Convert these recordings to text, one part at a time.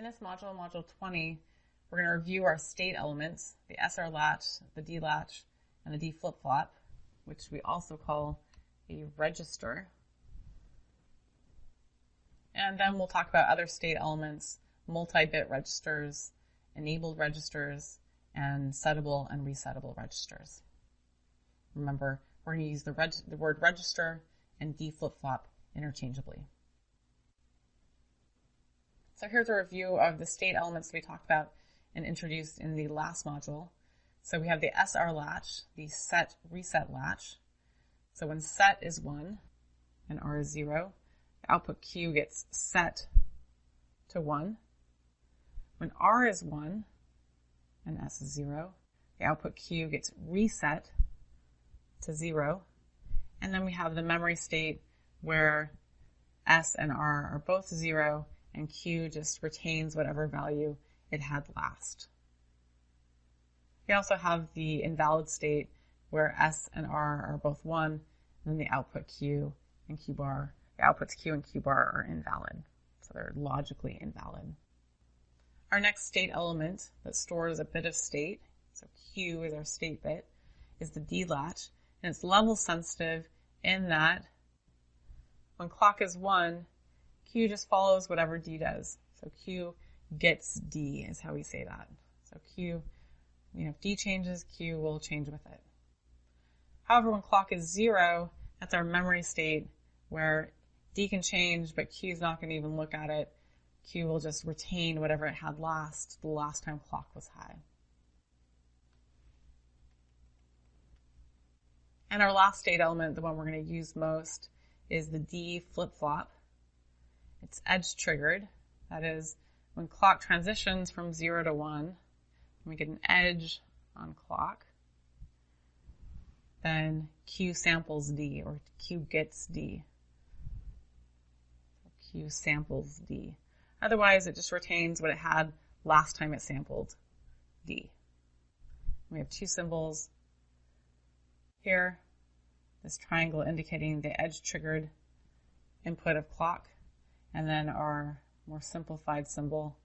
In this module, Module 20, we're going to review our state elements, the SR latch, the D latch, and the D flip-flop, which we also call a register. And then we'll talk about other state elements, multi-bit registers, enabled registers, and settable and resettable registers. Remember, we're going to use the word register and D flip-flop interchangeably. So here's a review of the state elements we talked about and introduced in the last module. So we have the SR latch, the set reset latch. So when set is 1 and R is 0, the output Q gets set to 1. When R is 1 and S is 0, the output Q gets reset to 0. And then we have the memory state where S and R are both 0 and Q just retains whatever value it had last. We also have the invalid state where S and R are both 1, and then the output Q and Q bar, the outputs Q and Q bar are invalid. So they're logically invalid. Our next state element that stores a bit of state, so Q is our state bit, is the D latch, and it's level sensitive in that when clock is 1, Q just follows whatever D does. So Q gets D is how we say that. So Q, if D changes, Q will change with it. However, when clock is 0, that's our memory state where D can change, but Q's not going to even look at it. Q will just retain whatever it had the last time clock was high. And our last state element, the one we're going to use most, is the D flip-flop. It's edge triggered. That is, when clock transitions from 0 to 1, we get an edge on clock, then Q samples D, or Q gets D. Q samples D. Otherwise, it just retains what it had last time it sampled D. We have two symbols here. This triangle indicating the edge-triggered input of clock, and then our more simplified symbol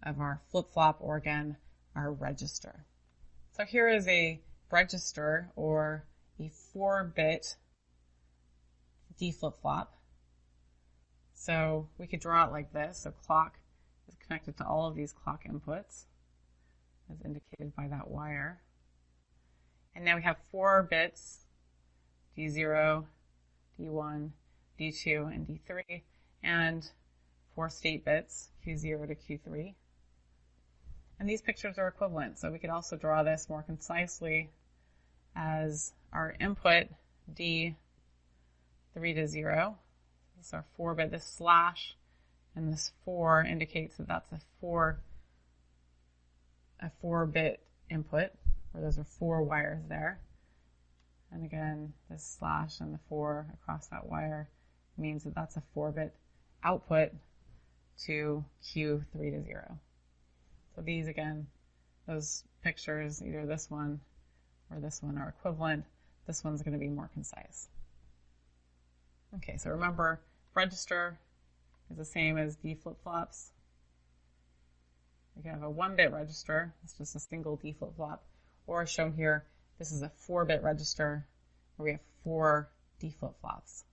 of our flip-flop, or again, our register. So here is a register, or a 4-bit D flip-flop. So we could draw it like this. So clock is connected to all of these clock inputs, as indicated by that wire. And now we have 4 bits, D0, D1, D2, and D3, and 4 state bits, Q0 to Q3. And these pictures are equivalent, so we could also draw this more concisely as our input, D3 to 0. This is our 4-bit, this slash, and this 4 indicates that that's a 4-bit input, where those are 4 wires there. And again, this slash and the 4 across that wire means that that's a 4-bit output to Q3 to 0. So these, again, those pictures, either this one or this one, are equivalent. This one's going to be more concise. Okay, so remember, register is the same as D flip-flops. We can have a 1-bit register. It's just a single D flip-flop. Or shown here, this is a 4-bit register where we have 4 D flip-flops.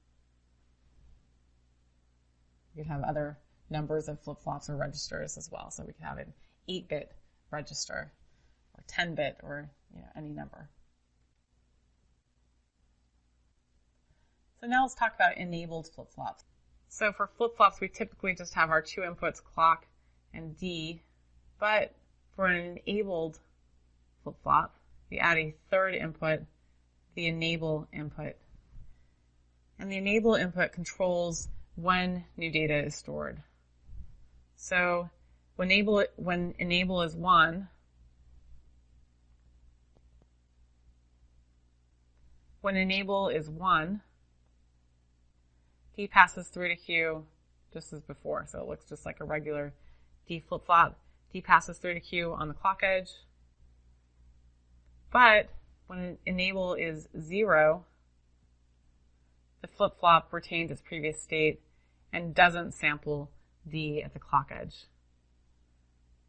We could have other numbers of flip-flops or registers as well. So we could have an 8-bit register, or 10-bit, or any number. So now let's talk about enabled flip-flops. So for flip-flops, we typically just have our 2 inputs, clock and D, but for an enabled flip-flop, we add a 3rd input, the enable input. And the enable input controls when new data is stored. So when enable is 1, D passes through to Q just as before. So it looks just like a regular D flip-flop. D passes through to Q on the clock edge. But when enable is 0, the flip-flop retains its previous state and doesn't sample D at the clock edge.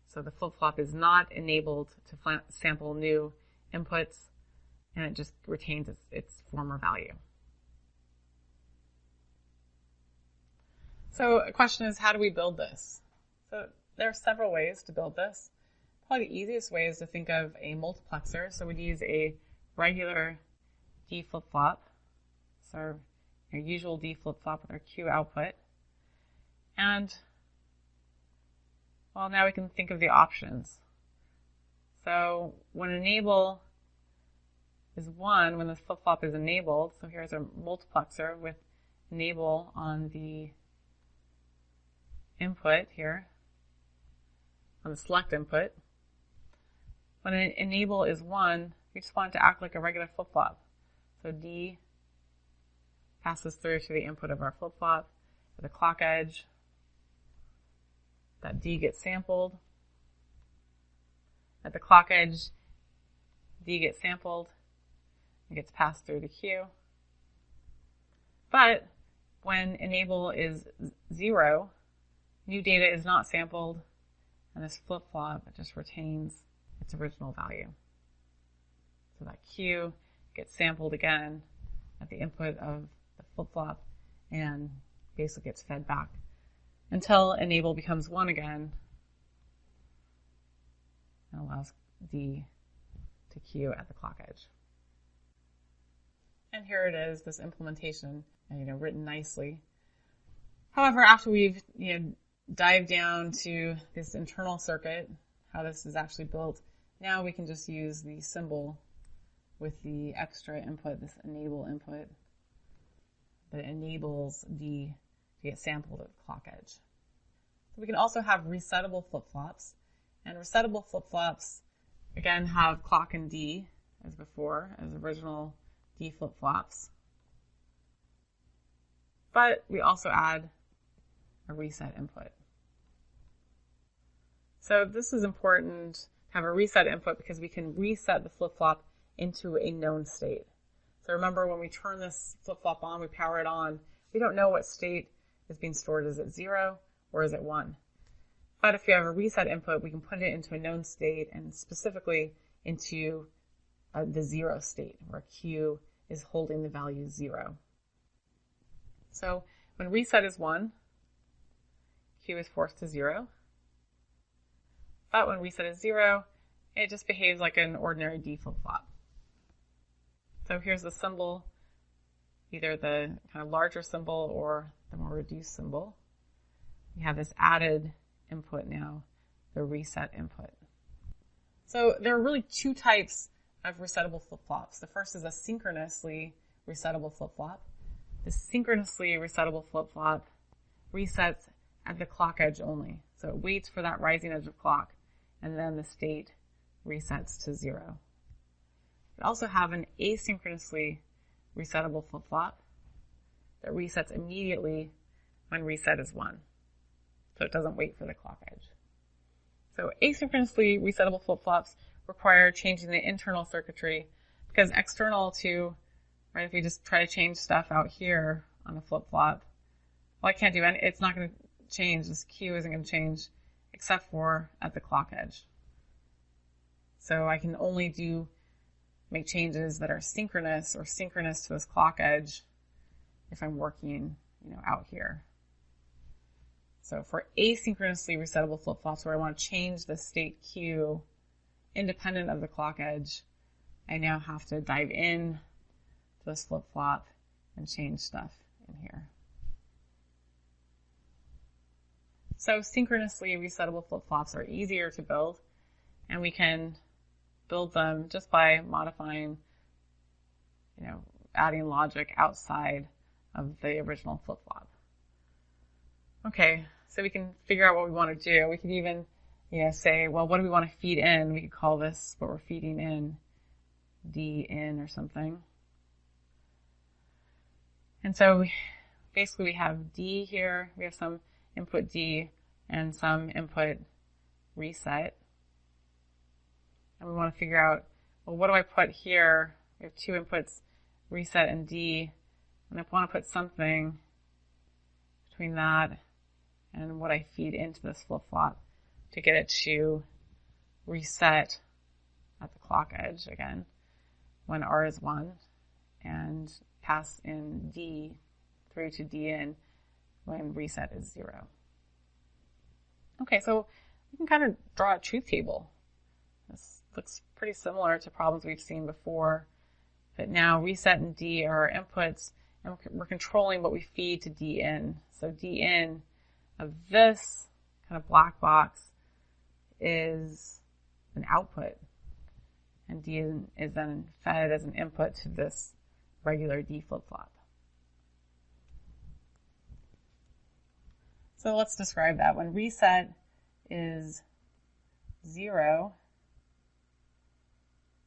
So the flip-flop is not enabled to sample new inputs, and it just retains its former value. So a question is, how do we build this? So there are several ways to build this. Probably the easiest way is to think of a multiplexer. So we'd use a regular D flip-flop, so our usual D flip-flop with our Q output. And, well, now we can think of the options. So when enable is 1, when the flip-flop is enabled, so here's our multiplexer with enable on the input here, on the select input. When an enable is 1, we just want it to act like a regular flip-flop. So D passes through to the input of our flip-flop at the clock edge. That D gets sampled. At the clock edge, D gets sampled and gets passed through to Q. But when enable is 0, new data is not sampled, and this flip-flop just retains its original value. So that Q gets sampled again at the input of the flip-flop and basically gets fed back until enable becomes 1 again and allows D to Q at the clock edge. And here it is, this implementation, written nicely. However, after we've dived down to this internal circuit, how this is actually built, now we can just use the symbol with the extra input, this enable input, that enables D to get sampled at the clock edge. So we can also have resettable flip-flops, and resettable flip-flops again have clock and D as before, as original D flip-flops, but we also add a reset input. So this is important to have a reset input because we can reset the flip-flop into a known state. So remember, when we turn this flip-flop on, we power it on, we don't know what state is being stored. Is it 0 or is it 1? But if we have a reset input, we can put it into a known state and specifically into the 0 state where Q is holding the value 0. So when reset is 1, Q is forced to 0. But when reset is 0, it just behaves like an ordinary D flip-flop. So here's the symbol, either the kind of larger symbol or the more reduced symbol. We have this added input now, the reset input. So there are really two types of resettable flip-flops. The first is a synchronously resettable flip-flop. The synchronously resettable flip-flop resets at the clock edge only. So it waits for that rising edge of clock, and then the state resets to 0. We also have an asynchronously resettable flip-flop that resets immediately when reset is 1. So it doesn't wait for the clock edge. So asynchronously resettable flip-flops require changing the internal circuitry because external to, right, if you just try to change stuff out here on a flip-flop, well, I can't do any, it's not going to change. This Q isn't going to change except for at the clock edge. So I can only make changes that are synchronous or synchronous to this clock edge if I'm working, out here. So for asynchronously resettable flip-flops where I want to change the state Q independent of the clock edge, I now have to dive in to this flip-flop and change stuff in here. So synchronously resettable flip-flops are easier to build, and we can build them just by modifying, adding logic outside of the original flip-flop. Okay, so we can figure out what we want to do. We could even, say, well, what do we want to feed in? We could call this what we're feeding in D in or something. And so basically we have D here. We have some input D and some input reset. And we want to figure out, well, what do I put here? We have two inputs, reset and D. And I want to put something between that and what I feed into this flip-flop. to get it to reset at the clock edge again when R is 1, and pass in D through to Dn when reset is 0. Okay, so we can kind of draw a truth table. This looks pretty similar to problems we've seen before, but now reset and D are our inputs, and we're controlling what we feed to Dn. So Dn of this kind of black box is an output, and Dn is then fed as an input to this regular D flip-flop. So let's describe that. When reset is 0,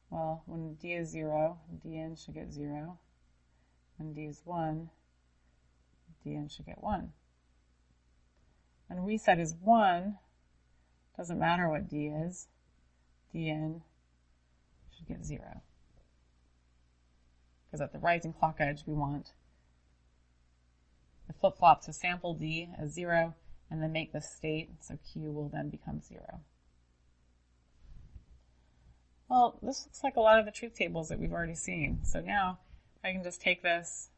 well, when D is 0, Dn should get 0. When D is 1, Dn should get 1. When reset is 1, doesn't matter what D is, Dn should get 0. Because at the rising clock edge, we want the flip-flop to sample D as 0 and then make the state, so Q will then become 0. Well, this looks like a lot of the truth tables that we've already seen. So now I can just take this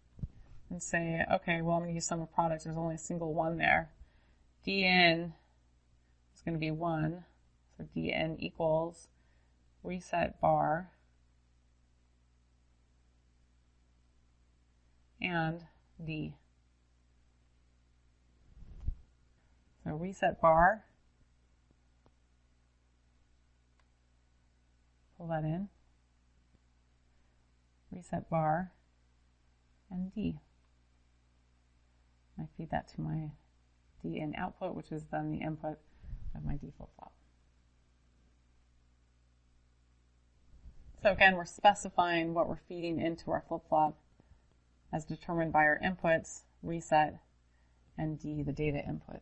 and say, okay, well, I'm going to use sum of products. There's only a single 1 there. Dn is going to be 1. So Dn equals reset bar and D. So reset bar, pull that in, reset bar, and D. I feed that to my D in output, which is then the input of my D flip-flop. So again, we're specifying what we're feeding into our flip-flop as determined by our inputs, reset, and D, the data input.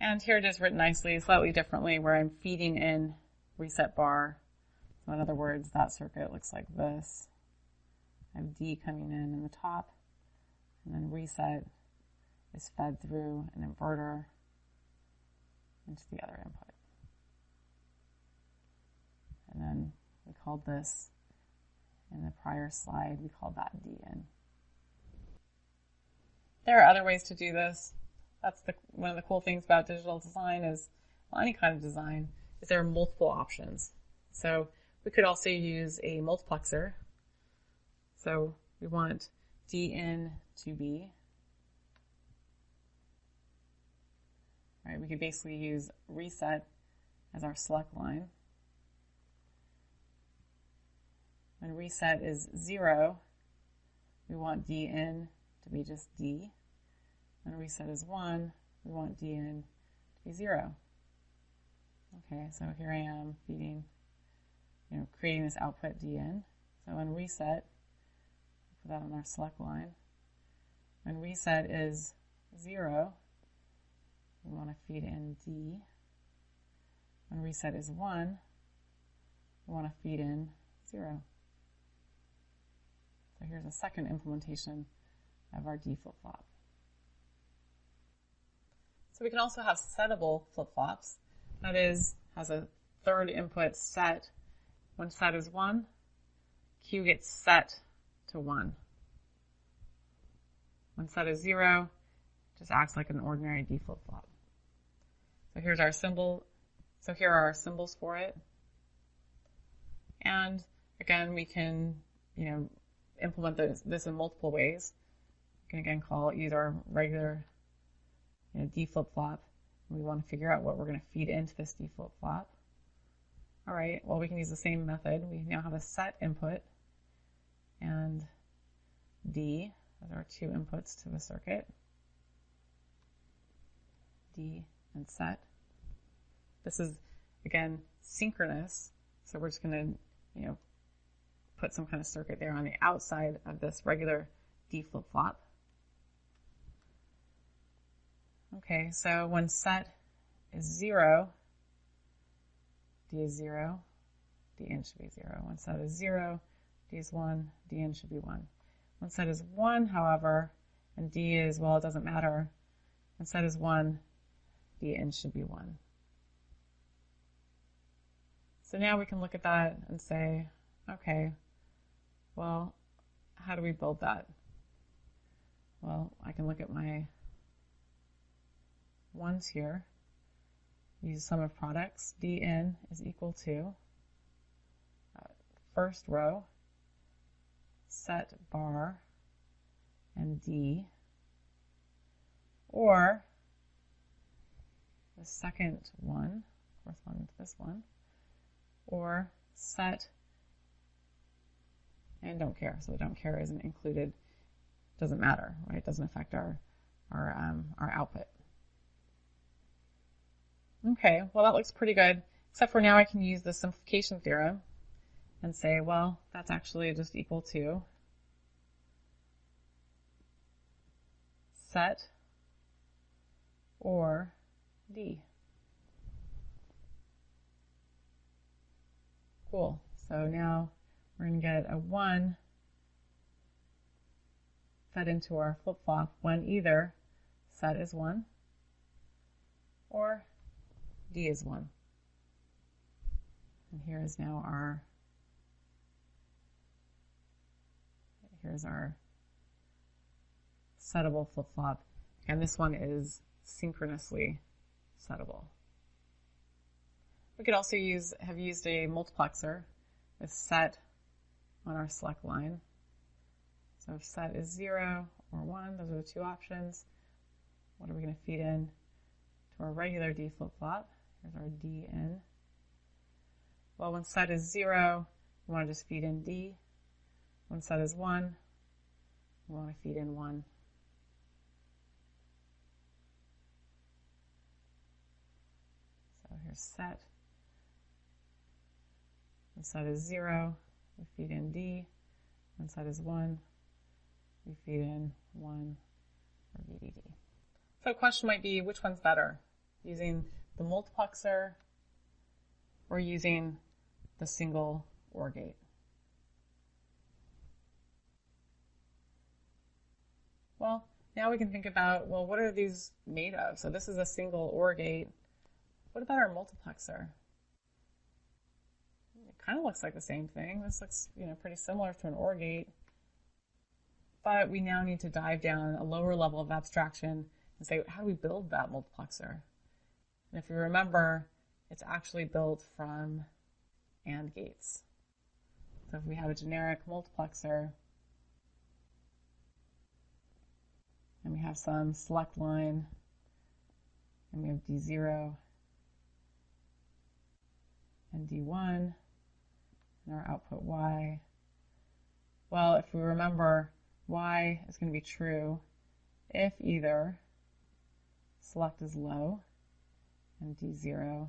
And here it is written nicely, slightly differently, where I'm feeding in reset bar. So in other words, that circuit looks like this. I have D coming in the top, and then reset is fed through an inverter into the other input. And then we called this, in the prior slide, we called that Dn. There are other ways to do this. That's one of the cool things about digital design is, well, any kind of design, is there are multiple options. So we could also use a multiplexer. So we want Dn to be, right? We could basically use reset as our select line. When reset is 0, we want Dn to be just D. When reset is 1, we want Dn to be 0. Okay, so here I am feeding, creating this output Dn. So when reset, put that on our select line. When reset is 0, we want to feed in D. When reset is 1, we want to feed in 0. So here's a second implementation of our D flip-flop. So we can also have settable flip-flops. That is, has a third input set. When set is 1, Q gets set to 1. When set is 0, it just acts like an ordinary D flip-flop. So here's our symbol. So here are our symbols for it. And again, we can, implement this in multiple ways. We can again use our regular D flip-flop. We want to figure out what we're going to feed into this D flip-flop. All right, well, we can use the same method. We now have a set input and D. Those are our two inputs to the circuit. D and set. This is, again, synchronous. So we're just going to, put some kind of circuit there on the outside of this regular D flip-flop. Okay, so when set is 0, D is 0, Dn should be 0. When set is 0, D is 1, Dn should be 1. When set is 1, however, and D is, well, it doesn't matter. When set is 1, D in should be 1. So now we can look at that and say, okay, well, how do we build that? Well, I can look at my ones here. Use sum of products. Dn is equal to first row, set bar, and D, or the second one, corresponding to this one, or set and don't care. So the don't care isn't included, doesn't matter, right? It doesn't affect our output. Okay, well that looks pretty good, except for now I can use the simplification theorem and say, well, that's actually just equal to set or D. Cool. So now we're going to get a 1 fed into our flip-flop when either set is 1 or D is 1. And here is now here's our settable flip-flop, and this one is synchronously settable. We could also have used a multiplexer with set on our select line. So if set is 0 or 1, those are the two options. What are we going to feed in to our regular D flip-flop? Here's our D in. Well, when set is 0, we want to just feed in D. When set is 1, we want to feed in 1. So here's set. When set is 0, we feed in D. When set is 1, we feed in 1 or VDD. So a question might be, which one's better? Using the multiplexer or using the single OR gate? Well, now we can think about, well, what are these made of? So this is a single OR gate. What about our multiplexer? It kind of looks like the same thing. This looks, pretty similar to an OR gate. But we now need to dive down a lower level of abstraction and say, how do we build that multiplexer? And if you remember, it's actually built from AND gates. So if we have a generic multiplexer, and we have some select line, and we have D0 and D1, and our output Y. Well, if we remember, Y is going to be true if either select is low and D0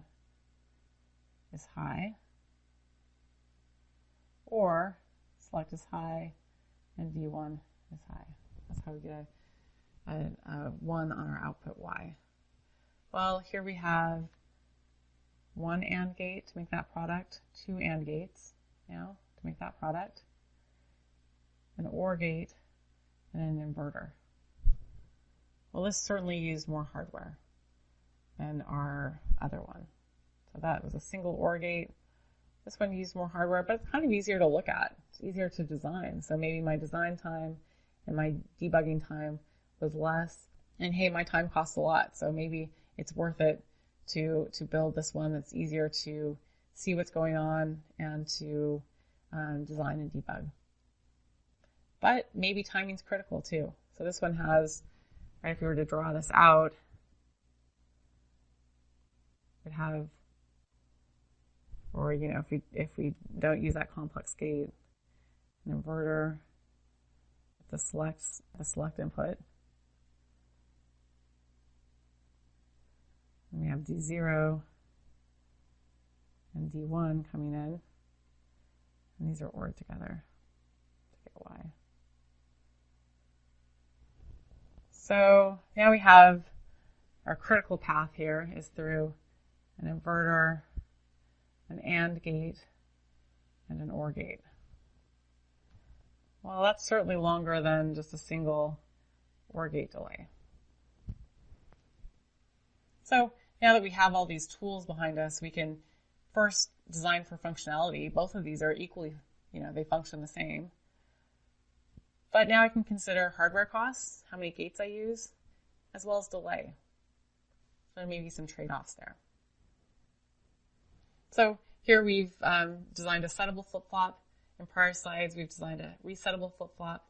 is high, or select is high and D1 is high. That's how we get a 1 on our output Y. Well, here we have one AND gate to make that product, two AND gates now to make that product, an OR gate, and an inverter. Well, this certainly used more hardware than our other one. So that was a single OR gate. This one used more hardware, but it's kind of easier to look at. It's easier to design. So maybe my design time and my debugging time was less. And hey, my time costs a lot, so maybe it's worth it to build this one that's easier to see what's going on and to design and debug. But maybe timing's critical too. So this one has, right, if we were to draw this out, we'd have, or if we don't use that complex gate, an inverter, the select input. And we have D0 and D1 coming in, and these are ORed together to get Y. So now we have our critical path here is through an inverter, an AND gate, and an OR gate. Well, that's certainly longer than just a single OR gate delay. So Now that we have all these tools behind us, we can first design for functionality. Both of these are equally, they function the same. But now I can consider hardware costs, how many gates I use, as well as delay. So there may be some trade-offs there. So here we've designed a settable flip-flop. In prior slides, we've designed a resettable flip-flop,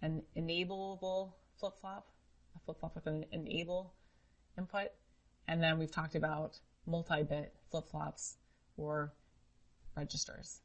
an enableable flip-flop, a flip-flop with an enable input, and then we've talked about multi-bit flip-flops or registers.